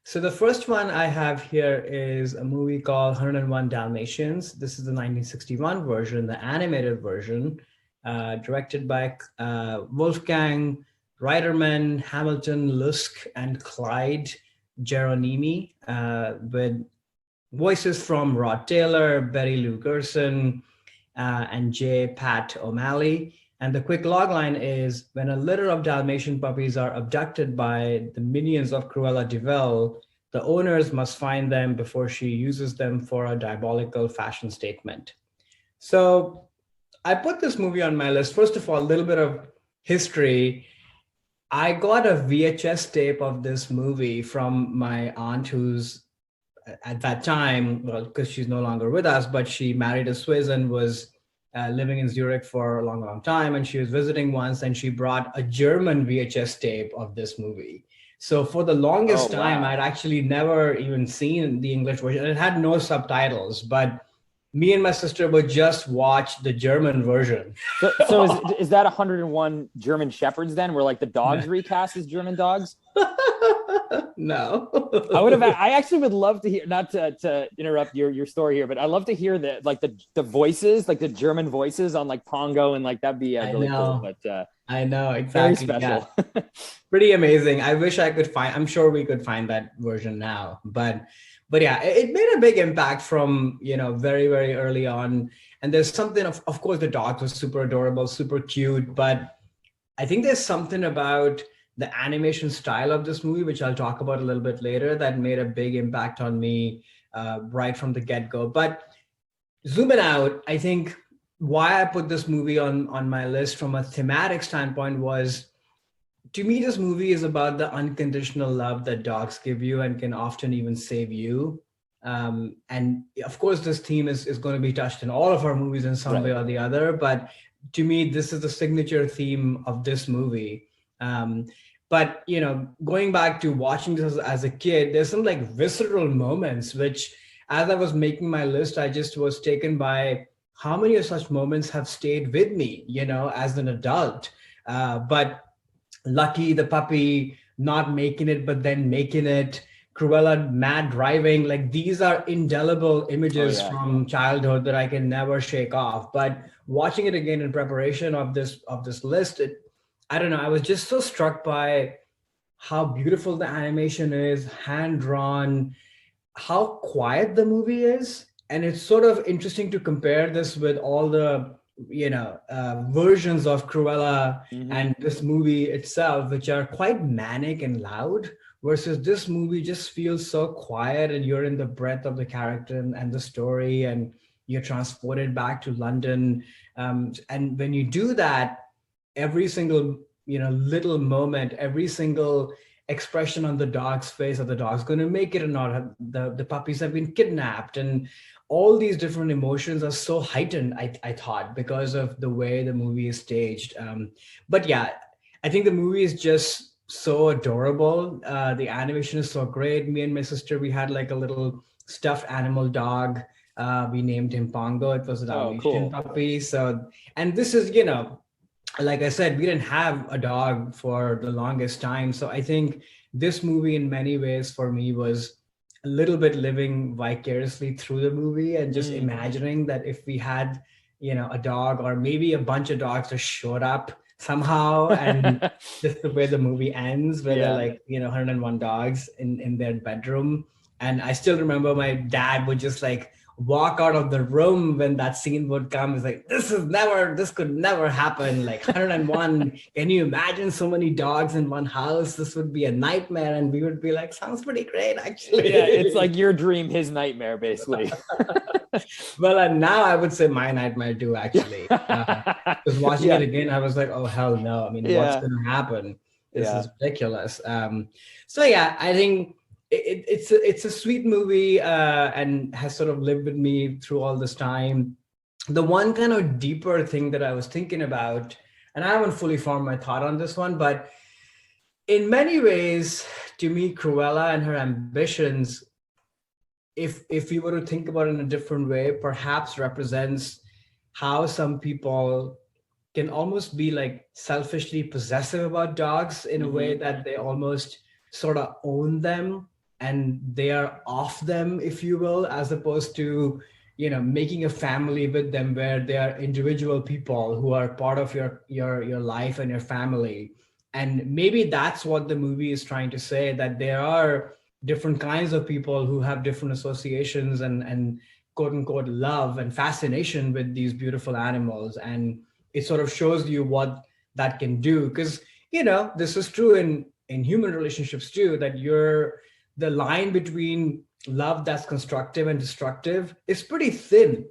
So the first one I have here is a movie called 101 Dalmatians. This is the 1961 version, the animated version, directed by Wolfgang Reiterman, Hamilton Lusk, and Clyde Geronimi, with voices from Rod Taylor, Betty Lou Gerson, and J. Pat O'Malley. And the quick logline is when a litter of Dalmatian puppies are abducted by the minions of Cruella de Vil, the owners must find them before she uses them for a diabolical fashion statement. So I put this movie on my list. First of all, a little bit of history. I got a VHS tape of this movie from my aunt, who's at that time, well, because she's no longer with us, but she married a Swiss and was living in Zurich for a long, long time. And she was visiting once and she brought a German VHS tape of this movie. So for the longest time, I'd actually never even seen the English version. It had no subtitles, but me and my sister would just watch the German version. So is that 101 German Shepherds then, where like the dogs recast as German dogs? No. I actually would love to hear, not to interrupt your story here, but I'd love to hear the voices, like the German voices on like Pongo, and like that'd be really cool. But I know, exactly. Very special. Yeah. Pretty amazing. I wish I could I'm sure we could find that version now, but yeah, it made a big impact from, very, very early on. And there's something of course, the dogs were super adorable, super cute, but I think there's something about the animation style of this movie, which I'll talk about a little bit later, that made a big impact on me right from the get-go. But zooming out, I think why I put this movie on my list from a thematic standpoint was, to me, this movie is about the unconditional love that dogs give you and can often even save you. And of course, this theme is going to be touched in all of our movies in some way or the other. But to me, this is the signature theme of this movie. But, going back to watching this as a kid, there's some like visceral moments, which as I was making my list, I just was taken by how many of such moments have stayed with me, as an adult. But Lucky, the puppy, not making it, but then making it, Cruella mad driving, like these are indelible images from childhood that I can never shake off. But watching it again in preparation of this list, I don't know, I was just so struck by how beautiful the animation is, hand drawn, how quiet the movie is. And it's sort of interesting to compare this with all the versions of Cruella and this movie itself, which are quite manic and loud, versus this movie just feels so quiet, and you're in the breadth of the character and the story, and you're transported back to London. And when you do that, every single little moment, every single expression on the dog's face, of the dog's going to make it or not, the puppies have been kidnapped, and all these different emotions are so heightened, I thought, because of the way the movie is staged. But yeah, I think the movie is just so adorable. The animation is so great. Me and my sister, we had like a little stuffed animal dog. We named him Pongo. It was a Dalmatian puppy. So, and this is, like I said, we didn't have a dog for the longest time. So I think this movie in many ways for me was a little bit living vicariously through the movie, and just imagining that if we had, a dog, or maybe a bunch of dogs just showed up somehow, and just the way the movie ends, where they're like, 101 dogs in their bedroom. And I still remember my dad would just like walk out of the room when that scene would come. It's like, this could never happen. Like 101, can you imagine so many dogs in one house? This would be a nightmare. And we would be like, sounds pretty great, actually. Yeah, it's like your dream, his nightmare, basically. Well, and now I would say my nightmare too, actually. Because watching it again, I was like, oh, hell no. I mean, what's going to happen? This is ridiculous. So yeah, I think it's a sweet movie, and has sort of lived with me through all this time. The one kind of deeper thing that I was thinking about, and I haven't fully formed my thought on this one, but in many ways, to me, Cruella and her ambitions, if you were to think about it in a different way, perhaps represents how some people can almost be like selfishly possessive about dogs in a way that they almost sort of own them. and they are off them, if you will, as opposed to, making a family with them where they are individual people who are part of your life and your family. And maybe that's what the movie is trying to say, that there are different kinds of people who have different associations and quote unquote love and fascination with these beautiful animals. And it sort of shows you what that can do. Because, this is true in human relationships too, that the line between love that's constructive and destructive is pretty thin.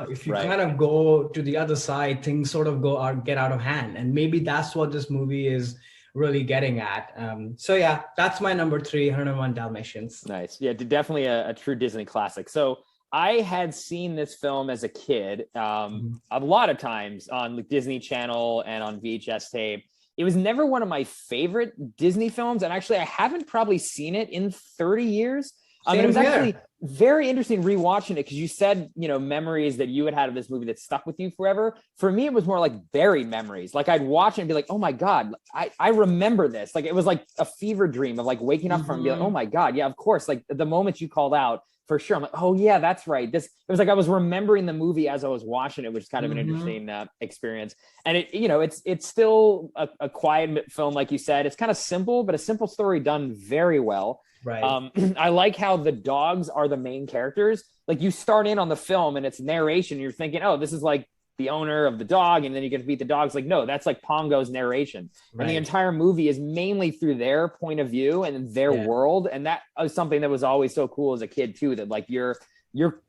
If you kind of go to the other side, things sort of get out of hand. And maybe that's what this movie is really getting at. So yeah, that's my number 3, 101 Dalmatians. Nice. Yeah, definitely a true Disney classic. So I had seen this film as a kid a lot of times on the Disney Channel and on VHS tape. It was never one of my favorite Disney films. And actually, I haven't probably seen it in 30 years. And it was actually very interesting rewatching it, because you said, memories that you had of this movie that stuck with you forever. For me, it was more like buried memories. Like I'd watch it and be like, oh my God, I remember this. Like it was like a fever dream of like waking up from and be like, oh my God, yeah, of course. Like the moment you called out, for sure. I'm like, oh yeah, that's right. It was like I was remembering the movie as I was watching it, which is kind of an interesting experience. And it's still a quiet film, like you said. It's kind of simple, but a simple story done very well. Right. I like how the dogs are the main characters. Like you start in on the film and it's narration. You're thinking, oh, this is like the owner of the dog, and then you get to meet the dogs. Like, no, that's like Pongo's narration. Right. And the entire movie is mainly through their point of view and their world. And that was something that was always so cool as a kid too, that like you're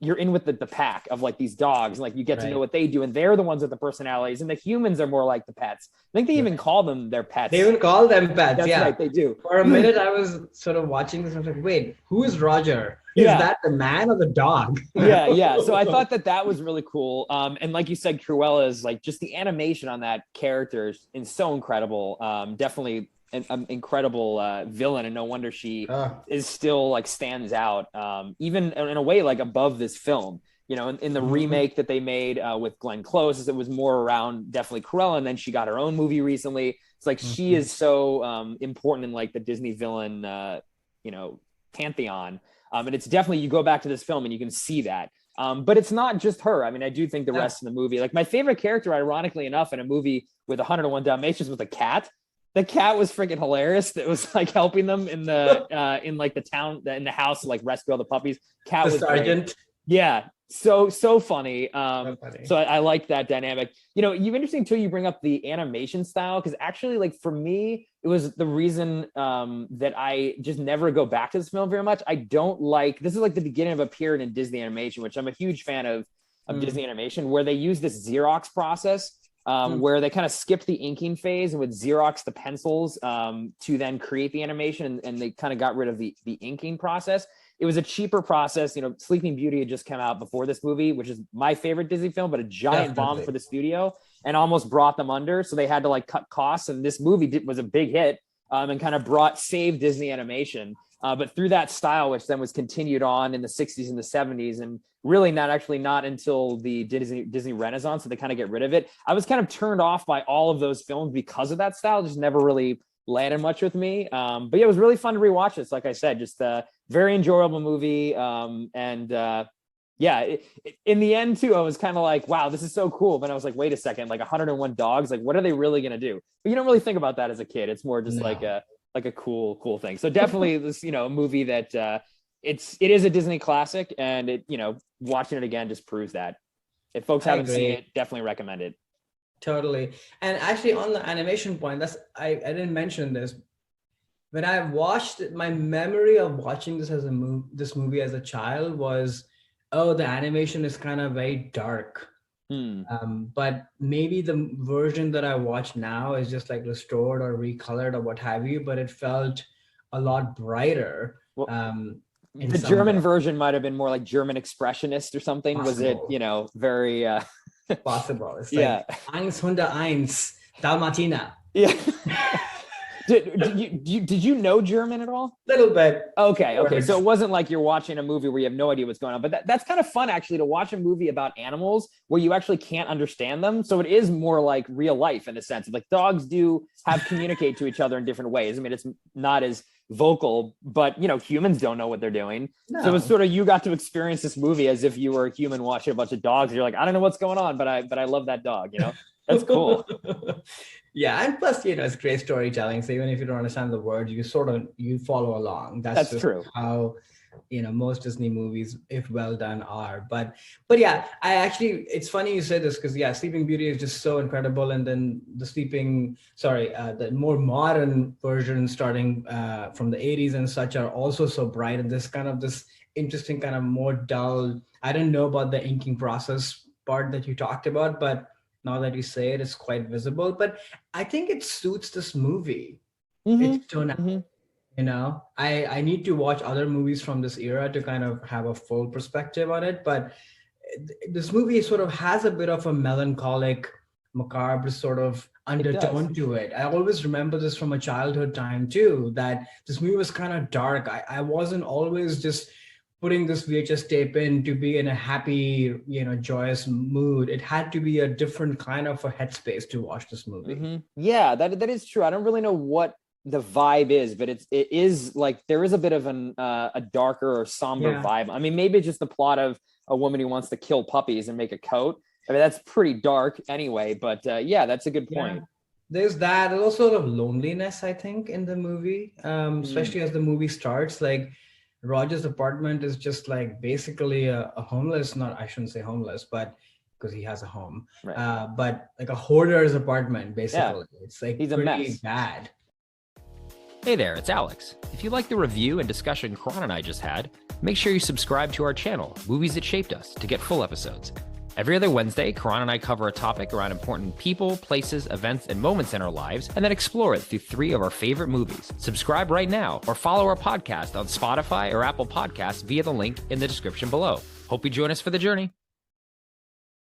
in with the pack of like these dogs, and like you get to know what they do, and they're the ones with the personalities, and the humans are more like the pets. I think they even call them their pets. They even call them pets. That's right, they do. For a minute, I was sort of watching this. I was like, wait, who is Roger? Is that the man or the dog? yeah. So I thought that was really cool. And like you said, Cruella's like just the animation on that character is so incredible. Definitely an incredible villain, and no wonder she is still like stands out, even in a way like above this film. In the remake that they made with Glenn Close, it was more around definitely Cruella, and then she got her own movie recently. It's like she is so important in like the Disney villain, pantheon. And it's definitely, you go back to this film and you can see that. But it's not just her. I mean, I do think the rest of the movie, like my favorite character, ironically enough, in a movie with 101 Dalmatians was a cat. The cat was freaking hilarious. That was like helping them in the in like the town, in the house to like rescue all the puppies. Cat was sergeant. Great. Yeah. So funny. So I like that dynamic. You interesting too, you bring up the animation style, because actually, like for me, it was the reason that I just never go back to this film very much. I don't like, this is like the beginning of a period in Disney animation, which I'm a huge fan of Disney animation, where they use this Xerox process, where they kind of skipped the inking phase and would Xerox the pencils to then create the animation, and they kind of got rid of the inking process. It was a cheaper process. Sleeping Beauty had just come out before this movie, which is my favorite Disney film, but a giant bomb for the studio and almost brought them under. So they had to like cut costs. And this movie was a big hit and kind of saved Disney animation. But through that style, which then was continued on in the 60s and the 70s, and really not until the Disney Renaissance, so they kind of get rid of it. I was kind of turned off by all of those films because of that style. Just never really landed much with me. But yeah, it was really fun to rewatch this. Like I said, just a very enjoyable movie. In the end too, I was kind of like, wow, this is so cool. But I was like, wait a second, like 101 dogs, like what are they really going to do? But you don't really think about that as a kid. It's more just like a cool thing. So definitely this, a movie that it is a Disney classic, and it, watching it again just proves that. If folks haven't seen it, dedefinitely recommend it. Totally. And actually on the animation point, I didn't mention this. When I watched it, my memory of watching this this movie as a child was, the animation is kind of very dark. But maybe the version that I watch now is just like restored or recolored or what have you, but it felt a lot brighter. Well, the German version might have been more like German expressionist or something. Possible. Was it, very possible. It's like 101 Dalmatiner. Yeah. Did you know German at all? Little bit. Okay. So it wasn't like you're watching a movie where you have no idea what's going on, but that's kind of fun actually, to watch a movie about animals where you actually can't understand them. So it is more like real life in a sense. Like dogs do have communicate to each other in different ways. I mean, it's not as vocal, but humans don't know what they're doing. No. So it's sort of, you got to experience this movie as if you were a human watching a bunch of dogs. You're like, I don't know what's going on, but I love that dog, That's cool. Yeah, and plus, it's great storytelling. So even if you don't understand the words, you follow along. That's just true. How most Disney movies, if well done, are. But yeah, it's funny you say this, because Sleeping Beauty is just so incredible, and then the more modern versions starting from the 80s and such are also so bright, and this interesting kind of more dull. I didn't know about the inking process part that you talked about, but now that you say it, it's quite visible. But I think it suits this movie. It's tonality. I need to watch other movies from this era to kind of have a full perspective on it. But this movie sort of has a bit of a melancholic, macabre sort of undertone to it. I always remember this from a childhood time too, that this movie was kind of dark. I wasn't always just putting this VHS tape in to be in a happy, joyous mood. It had to be a different kind of a headspace to watch this movie. Yeah, that is true. I don't really know what the vibe is, but it is like there is a bit of a darker or somber vibe. I mean, maybe it's just the plot of a woman who wants to kill puppies and make a coat. I mean, that's pretty dark anyway, but that's a good point. There's that. There's also sort of loneliness, I think, in the movie, especially as the movie starts. Like, Roger's apartment is just like basically a homeless, I shouldn't say homeless, but because he has a home, right. But like a hoarder's apartment, basically. Yeah. It's like he's pretty a mess. Bad. Hey there, it's Alex. If you like the review and discussion Karan and I just had, make sure you subscribe to our channel, Movies That Shaped Us, to get full episodes. Every other Wednesday, Karan and I cover a topic around important people, places, events, and moments in our lives, and then explore it through 3 of our favorite movies. Subscribe right now, or follow our podcast on Spotify or Apple Podcasts via the link in the description below. Hope you join us for the journey.